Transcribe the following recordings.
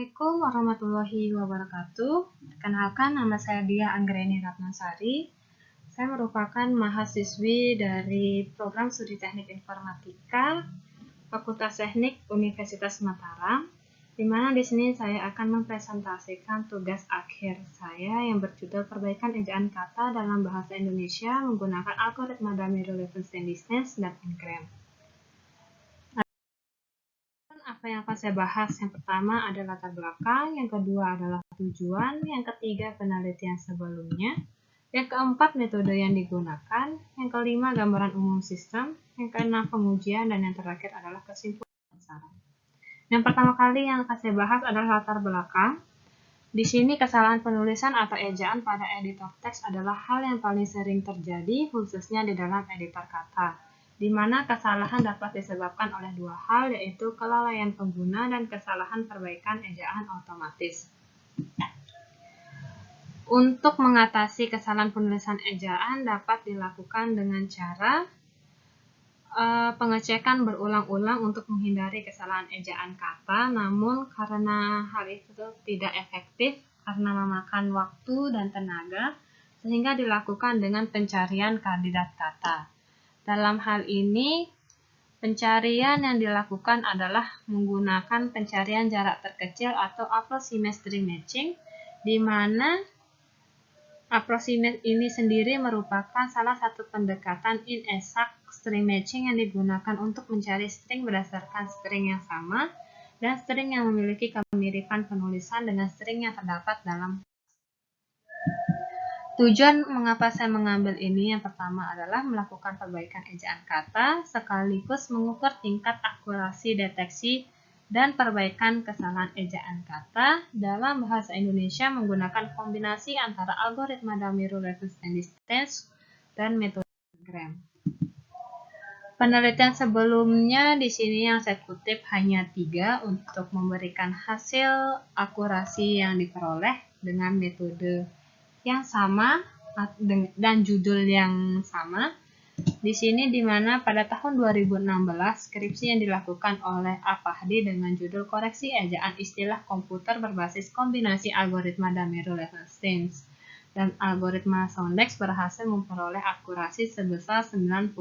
Assalamualaikum warahmatullahi wabarakatuh. Perkenalkan, nama saya Dia Anggreni Ratnasari. Saya merupakan mahasiswi dari program Studi Teknik Informatika Fakultas Teknik Universitas Mataram, di mana di sini saya akan mempresentasikan tugas akhir saya yang berjudul Perbaikan Ejaan Kata dalam Bahasa Indonesia menggunakan algoritma Damiro-Levenshtein Distance dan N-gram. Apa yang akan saya bahas? Yang pertama adalah latar belakang, yang kedua adalah tujuan, yang ketiga penelitian sebelumnya, yang keempat metode yang digunakan, yang kelima gambaran umum sistem, yang keenam pengujian, dan yang terakhir adalah kesimpulan dan saran. Yang pertama kali yang akan saya bahas adalah latar belakang. Di sini kesalahan penulisan atau ejaan pada editor teks adalah hal yang paling sering terjadi, khususnya di dalam editor kata, di mana kesalahan dapat disebabkan oleh dua hal, yaitu kelalaian pengguna dan kesalahan perbaikan ejaan otomatis. Untuk mengatasi kesalahan penulisan ejaan dapat dilakukan dengan cara pengecekan berulang-ulang untuk menghindari kesalahan ejaan kata, namun karena hal itu tidak efektif karena memakan waktu dan tenaga, sehingga dilakukan dengan pencarian kandidat kata. Dalam hal ini, pencarian yang dilakukan adalah menggunakan pencarian jarak terkecil atau approximate matching, di mana approximate ini sendiri merupakan salah satu pendekatan inexact string matching yang digunakan untuk mencari string berdasarkan string yang sama dan string yang memiliki kemiripan penulisan dengan string yang terdapat dalam. Tujuan mengapa saya mengambil ini yang pertama adalah melakukan perbaikan ejaan kata sekaligus mengukur tingkat akurasi deteksi dan perbaikan kesalahan ejaan kata dalam bahasa Indonesia menggunakan kombinasi antara algoritma Damiro-Levenshtein Distance dan metode N-gram. Penelitian sebelumnya di sini yang saya kutip hanya 3 untuk memberikan hasil akurasi yang diperoleh dengan metode yang sama dan judul yang sama. Di sini di mana pada tahun 2016 skripsi yang dilakukan oleh Apahdi dengan judul Koreksi Ejaan Istilah Komputer Berbasis Kombinasi Algoritma Damiro-Levenshtein dan Algoritma Soundex berhasil memperoleh akurasi sebesar 92%.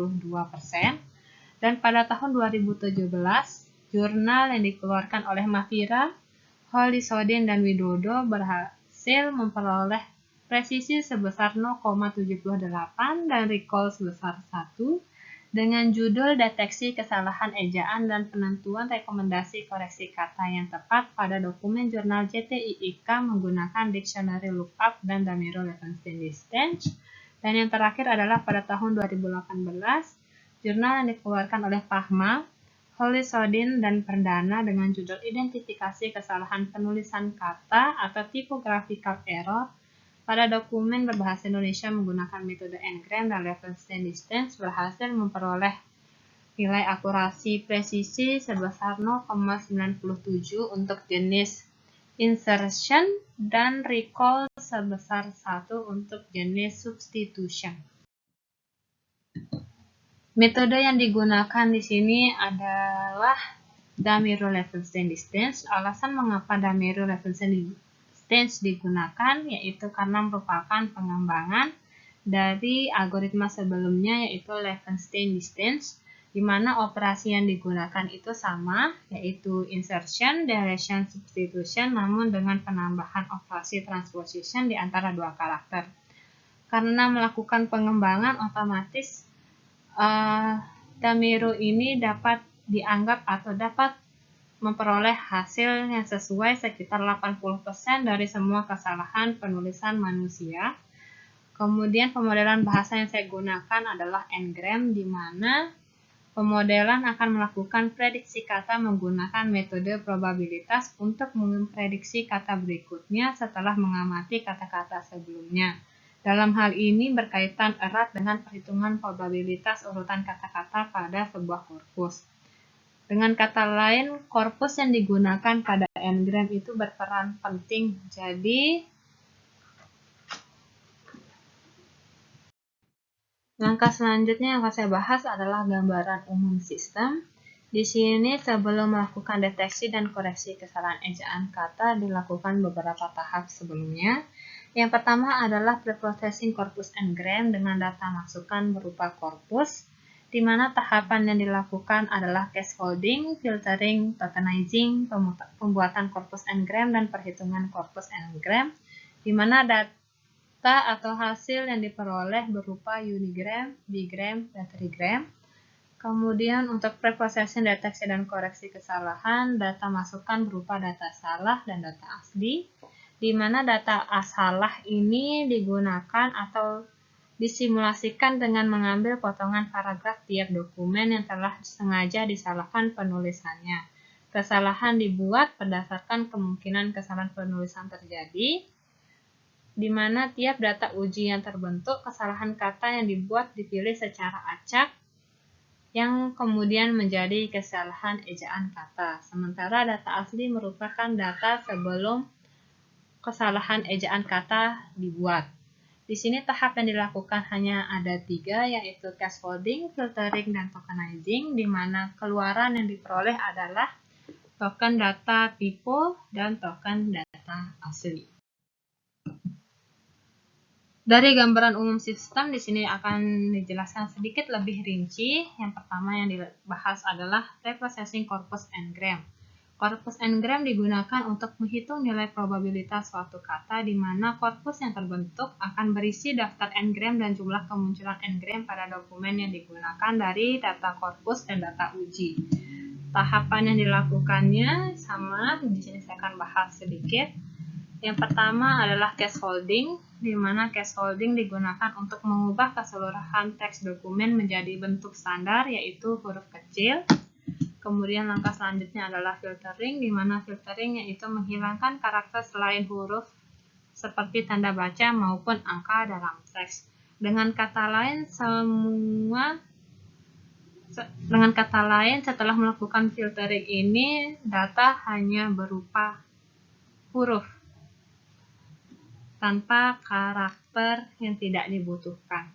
Dan pada tahun 2017, jurnal yang dikeluarkan oleh Mahfira, Holisodin, dan Widodo berhasil memperoleh presisi sebesar 0,78 dan recall sebesar 1 dengan judul Deteksi Kesalahan Ejaan dan Penentuan Rekomendasi Koreksi Kata yang Tepat pada dokumen jurnal JTIIK menggunakan Dictionary Lookup dan Damiro-Levenshtein Distance. Dan yang terakhir adalah pada tahun 2018, jurnal yang dikeluarkan oleh Fahma, Holisodin, dan Perdana dengan judul Identifikasi Kesalahan Penulisan Kata atau Typographical Error pada dokumen berbahasa Indonesia menggunakan metode N-gram dan Levenshtein Distance berhasil memperoleh nilai akurasi presisi sebesar 0,97 untuk jenis insertion dan recall sebesar 1 untuk jenis substitution. Metode yang digunakan di sini adalah Damiro-Levenshtein Distance. Alasan mengapa Damiro-Levenshtein digunakan yaitu karena merupakan pengembangan dari algoritma sebelumnya yaitu Levenshtein Distance, di mana operasi yang digunakan itu sama yaitu insertion, deletion, substitution, namun dengan penambahan operasi transposition di antara dua karakter. Karena melakukan pengembangan otomatis Damiro ini dapat dianggap atau dapat memperoleh hasil yang sesuai sekitar 80% dari semua kesalahan penulisan manusia. Kemudian pemodelan bahasa yang saya gunakan adalah N-gram, di mana pemodelan akan melakukan prediksi kata menggunakan metode probabilitas untuk memprediksi kata berikutnya setelah mengamati kata-kata sebelumnya. Dalam hal ini berkaitan erat dengan perhitungan probabilitas urutan kata-kata pada sebuah korpus. Dengan kata lain, korpus yang digunakan pada N-gram itu berperan penting. Jadi, langkah selanjutnya yang akan saya bahas adalah gambaran umum sistem. Di sini sebelum melakukan deteksi dan koreksi kesalahan ejaan kata dilakukan beberapa tahap sebelumnya. Yang pertama adalah preprocessing corpus and gram dengan data masukan berupa korpus, di mana tahapan yang dilakukan adalah scaffolding, filtering, tokenizing, pembuatan corpus and gram, dan perhitungan corpus and gram, di mana data atau hasil yang diperoleh berupa unigram, bigram, dan trigram. Kemudian untuk preprocessing, deteksi, dan koreksi kesalahan, data masukan berupa data salah dan data asli, di mana data salah ini digunakan atau disimulasikan dengan mengambil potongan paragraf tiap dokumen yang telah sengaja disalahkan penulisannya. Kesalahan dibuat berdasarkan kemungkinan kesalahan penulisan terjadi, di mana tiap data uji yang terbentuk, kesalahan kata yang dibuat dipilih secara acak, yang kemudian menjadi kesalahan ejaan kata. Sementara data asli merupakan data sebelum kesalahan ejaan kata dibuat. Di sini tahap yang dilakukan hanya ada 3, yaitu scaffolding, filtering, dan tokenizing, di mana keluaran yang diperoleh adalah token data typo dan token data asli. Dari gambaran umum sistem, di sini akan dijelaskan sedikit lebih rinci. Yang pertama yang dibahas adalah preprocessing corpus and gram. Corpus and gram digunakan untuk menghitung nilai probabilitas suatu kata, di mana korpus yang terbentuk akan berisi daftar n-gram dan jumlah kemunculan n-gram pada dokumen yang digunakan dari data korpus dan data uji. Tahapan yang dilakukannya sama, di sini saya akan bahas sedikit. Yang pertama adalah scaffolding, di mana scaffolding digunakan untuk mengubah keseluruhan teks dokumen menjadi bentuk standar, yaitu huruf kecil. Kemudian langkah selanjutnya adalah filtering, di mana filtering yaitu menghilangkan karakter selain huruf seperti tanda baca maupun angka dalam teks. Dengan kata lain, setelah melakukan filtering ini, data hanya berupa huruf tanpa karakter yang tidak dibutuhkan.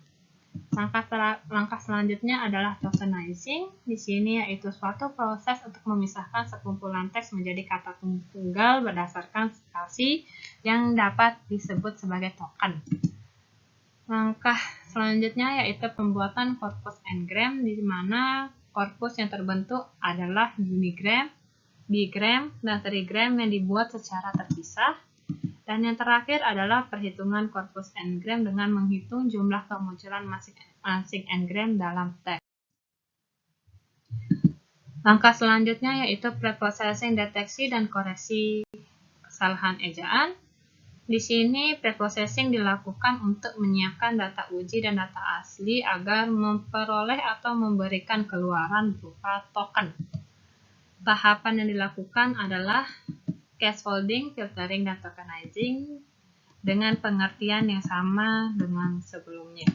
Langkah selanjutnya adalah tokenizing. Di sini yaitu suatu proses untuk memisahkan sekumpulan teks menjadi kata tunggal berdasarkan spasi yang dapat disebut sebagai token. Langkah selanjutnya yaitu pembuatan corpus n-gram, di mana korpus yang terbentuk adalah unigram, bigram, dan trigram yang dibuat secara terpisah. Dan yang terakhir adalah perhitungan korpus n-gram dengan menghitung jumlah kemunculan masing n-gram dalam teks. Langkah selanjutnya yaitu preprocessing, deteksi, dan koreksi kesalahan ejaan. Di sini preprocessing dilakukan untuk menyiapkan data uji dan data asli agar memperoleh atau memberikan keluaran berupa token. Tahapan yang dilakukan adalah scaffolding, filtering, dan tokenizing dengan pengertian yang sama dengan sebelumnya.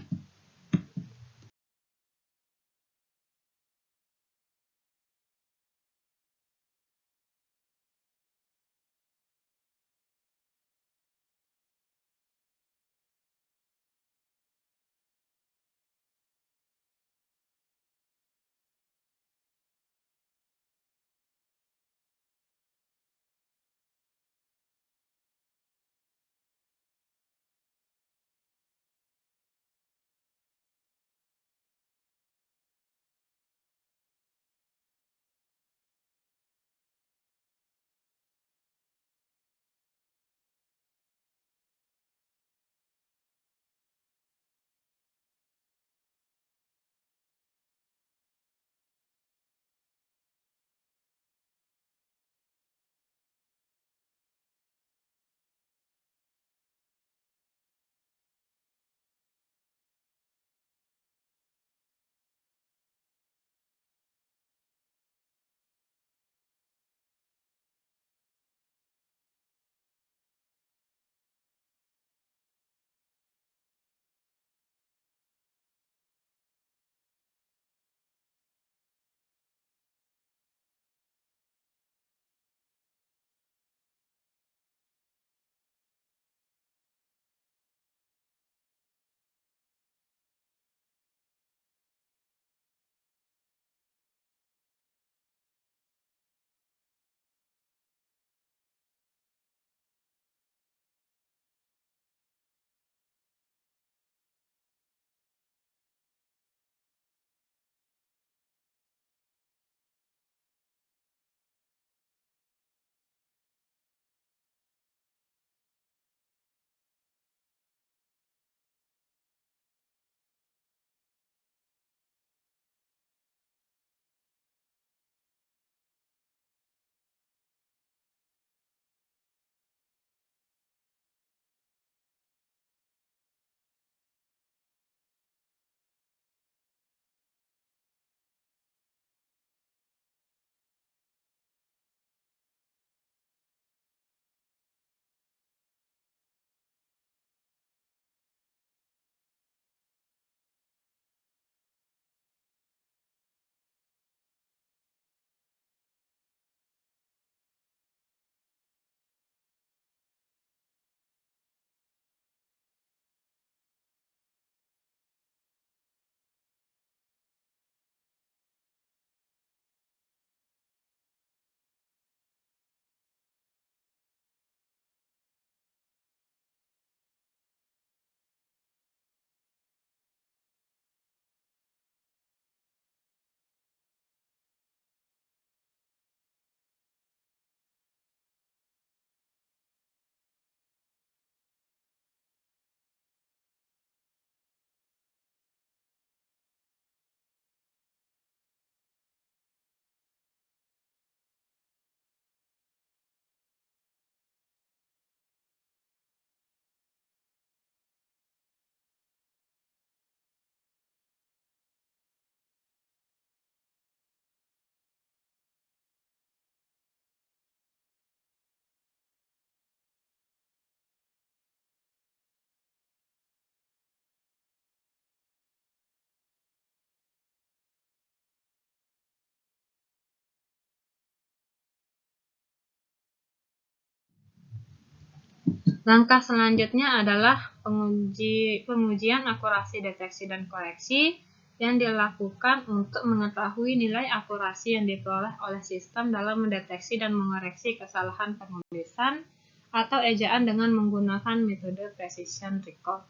Langkah selanjutnya adalah pengujian akurasi deteksi dan koreksi yang dilakukan untuk mengetahui nilai akurasi yang diperoleh oleh sistem dalam mendeteksi dan mengoreksi kesalahan penulisan atau ejaan dengan menggunakan metode precision recall.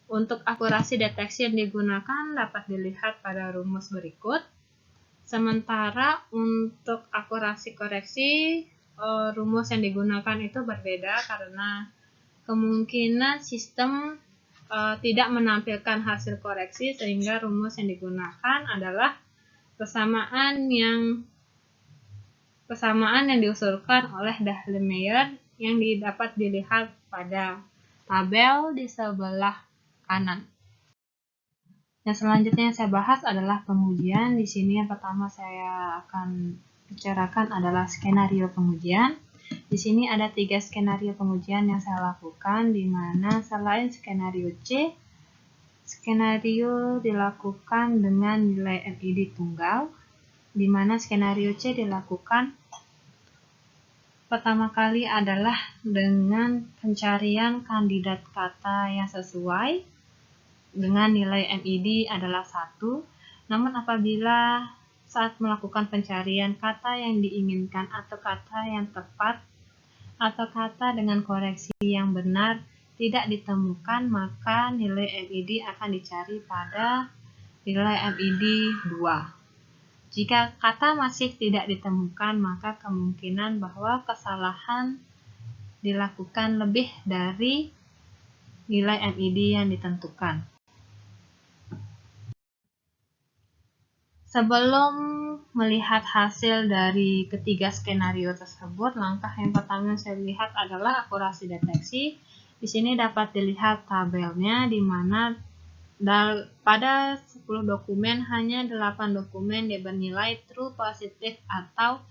Untuk akurasi deteksi yang digunakan dapat dilihat pada rumus berikut. Sementara untuk akurasi koreksi, rumus yang digunakan itu berbeda karena kemungkinan sistem tidak menampilkan hasil koreksi, sehingga rumus yang digunakan adalah kesamaan yang diusulkan oleh Dahlemeyer yang dapat dilihat pada tabel di sebelah kanan. Yang selanjutnya yang saya bahas adalah pengujian. Di sini yang pertama saya akan bicarakan adalah skenario pengujian. Di sini ada 3 skenario pengujian yang saya lakukan, di mana selain skenario C, skenario dilakukan dengan nilai MID tunggal, di mana skenario C dilakukan pertama kali adalah dengan pencarian kandidat kata yang sesuai dengan nilai MID adalah 1, namun apabila saat melakukan pencarian kata yang diinginkan atau kata yang tepat atau kata dengan koreksi yang benar tidak ditemukan, maka nilai MID akan dicari pada nilai MID 2. Jika kata masih tidak ditemukan, maka kemungkinan bahwa kesalahan dilakukan lebih dari nilai MID yang ditentukan. Sebelum melihat hasil dari ketiga skenario tersebut, langkah yang pertama yang saya lihat adalah akurasi deteksi. Di sini dapat dilihat tabelnya, di mana pada 10 dokumen hanya 8 dokumen bernilai true positif atau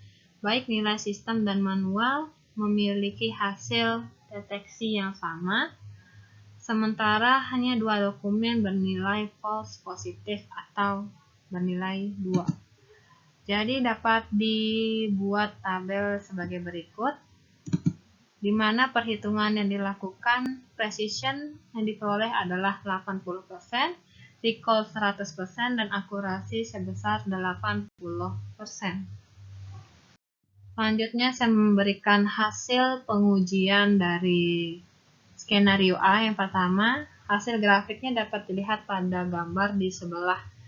baik nilai sistem dan manual memiliki hasil deteksi yang sama. Sementara hanya 2 dokumen bernilai false positif atau bernilai 2. Jadi dapat dibuat tabel sebagai berikut, di mana perhitungan yang dilakukan precision yang diperoleh adalah 80%, recall 100%, dan akurasi sebesar 80%. Selanjutnya saya memberikan hasil pengujian dari skenario A yang pertama. Hasil grafiknya dapat dilihat pada gambar di sebelah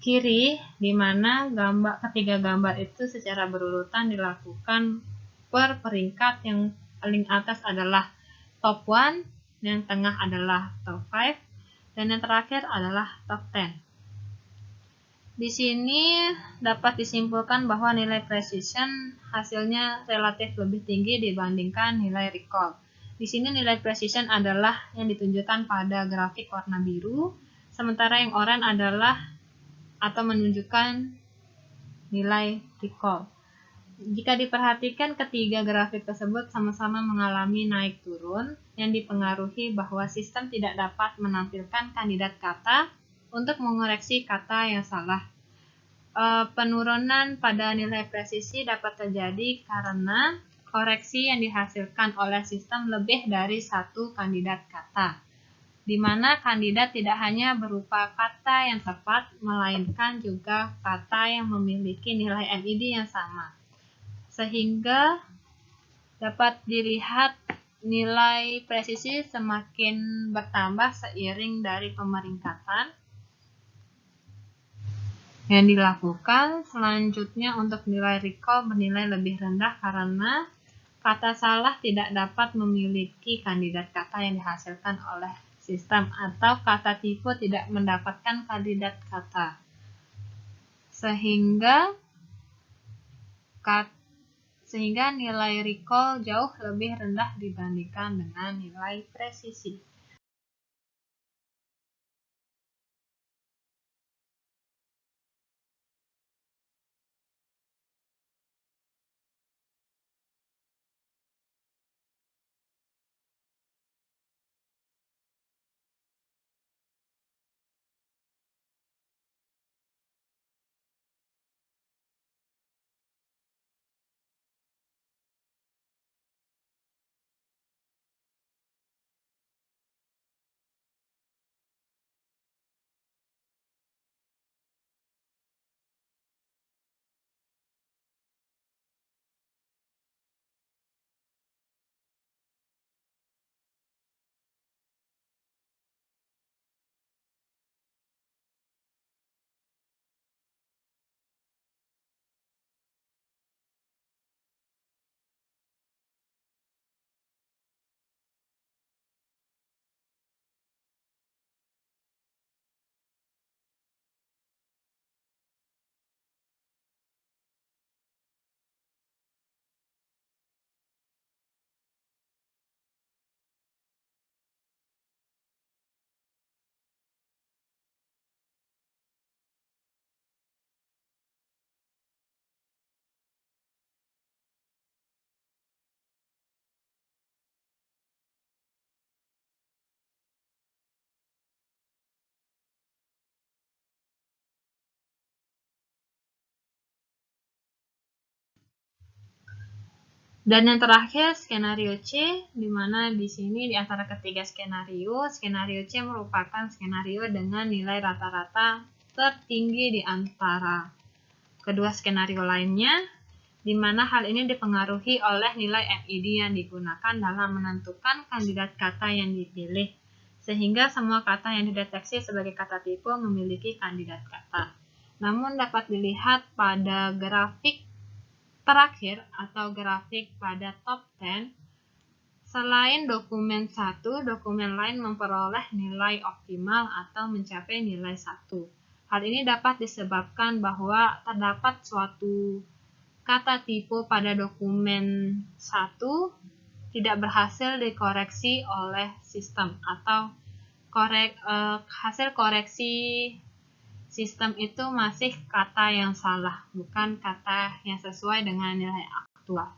kiri, di mana ketiga gambar itu secara berurutan dilakukan per peringkat. Yang paling atas adalah top 1, yang tengah adalah top 5, dan yang terakhir adalah top 10. Di sini dapat disimpulkan bahwa nilai precision hasilnya relatif lebih tinggi dibandingkan nilai recall. Di sini nilai precision adalah yang ditunjukkan pada grafik warna biru, sementara yang oranye adalah atau menunjukkan nilai recall. Jika diperhatikan, ketiga grafik tersebut sama-sama mengalami naik turun yang dipengaruhi bahwa sistem tidak dapat menampilkan kandidat kata untuk mengoreksi kata yang salah. Penurunan pada nilai presisi dapat terjadi karena koreksi yang dihasilkan oleh sistem lebih dari satu kandidat kata, di mana kandidat tidak hanya berupa kata yang tepat, melainkan juga kata yang memiliki nilai MID yang sama. Sehingga dapat dilihat nilai presisi semakin bertambah seiring dari pemeringkatan yang dilakukan. Selanjutnya untuk nilai recall bernilai lebih rendah karena kata salah tidak dapat memiliki kandidat kata yang dihasilkan oleh sistem, atau kata tipe tidak mendapatkan kandidat kata, sehingga nilai recall jauh lebih rendah dibandingkan dengan nilai presisi. Dan yang terakhir skenario C, di mana di sini di antara ketiga skenario C merupakan skenario dengan nilai rata-rata tertinggi di antara kedua skenario lainnya, di mana hal ini dipengaruhi oleh nilai MID yang digunakan dalam menentukan kandidat kata yang dipilih, sehingga semua kata yang dideteksi sebagai kata tipe memiliki kandidat kata. Namun dapat dilihat pada grafik terakhir atau grafik pada top 10, selain dokumen 1, dokumen lain memperoleh nilai optimal atau mencapai nilai 1. Hal ini dapat disebabkan bahwa terdapat suatu kata tipe pada dokumen 1 tidak berhasil dikoreksi oleh sistem atau hasil koreksi sistem itu masih kata yang salah, bukan kata yang sesuai dengan nilai aktual.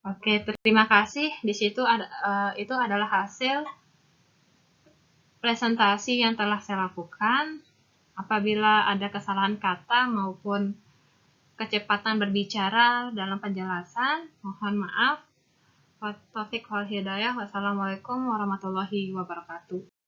Oke, terima kasih. Di situ itu adalah hasil presentasi yang telah saya lakukan. Apabila ada kesalahan kata maupun kecepatan berbicara dalam penjelasan, mohon maaf. Taufik wal hidayah. Wassalamualaikum warahmatullahi wabarakatuh.